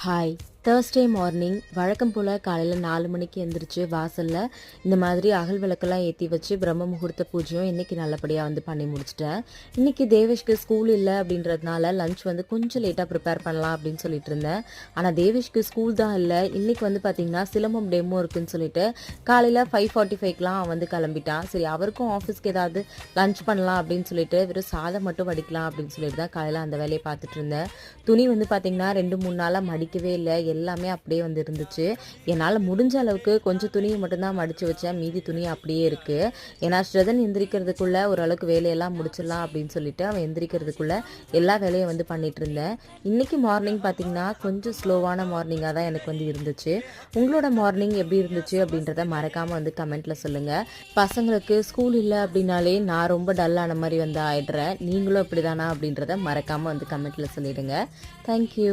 Hi. Thursday morning வழக்கம் போல் காலையில் 4 மணிக்கு எந்திரிச்சு வாசலில் இந்த மாதிரி அகல் விளக்கெல்லாம் ஏற்றி வச்சு பிரம்ம முகூர்த்த பூஜையும் இன்றைக்கி நல்லபடியாக பண்ணி முடிச்சிட்டேன். இன்றைக்கி தேவேஷ்க்கு ஸ்கூல் இல்லை அப்படின்றதுனால லஞ்ச் கொஞ்சம் லேட்டாக ப்ரிப்பேர் பண்ணலாம் அப்படின்னு சொல்லிட்டு இருந்தேன். ஆனால் தேவேஷ்க்கு ஸ்கூல் தான் இல்லை. இன்றைக்கி பார்த்திங்கன்னா சிலம்பம் டெமோ இருக்குதுன்னு சொல்லிட்டு காலையில் 5:45க்கெலாம் கிளம்பிட்டான். சரி, அவருக்கும் ஆஃபீஸ்க்கு ஏதாவது லஞ்ச் பண்ணலாம் அப்படின்னு சொல்லிட்டு வெறும் சாதம் மட்டும் வடிக்கலாம் அப்படின்னு சொல்லிட்டு தான் காலையில் அந்த வேலையை பார்த்துட்டு இருந்தேன். துணி பார்த்திங்கன்னா 2-3 நாளாக மடிக்கவே இல்லை. எல்லாமே அப்படியே இருந்துச்சு. என்னால் முடிஞ்ச அளவுக்கு கொஞ்சம் துணியை மட்டும்தான் மடித்து வச்சேன். மீதி துணி அப்படியே இருக்குது. ஏன்னா ஸ்ரதன் எந்திரிக்கிறதுக்குள்ளே ஓரளவுக்கு வேலையெல்லாம் முடிச்சிடலாம் அப்படின்னு சொல்லிட்டு அவன் எந்திரிக்கிறதுக்குள்ளே எல்லா வேலையும் பண்ணிட்டு இருந்தேன். இன்றைக்கி மார்னிங் பார்த்திங்கன்னா கொஞ்சம் ஸ்லோவான மார்னிங்காக தான் எனக்கு இருந்துச்சு. உங்களோட மார்னிங் எப்படி இருந்துச்சு அப்படின்றத மறக்காமல் கமெண்ட்டில் சொல்லுங்கள். பசங்களுக்கு ஸ்கூல் இல்லை அப்படின்னாலே நான் ரொம்ப டல்லான மாதிரி ஆயிடுறேன். நீங்களும் அப்படி தானா அப்படின்றத மறக்காமல் கமெண்ட்டில் சொல்லிடுங்க. தேங்க்யூ.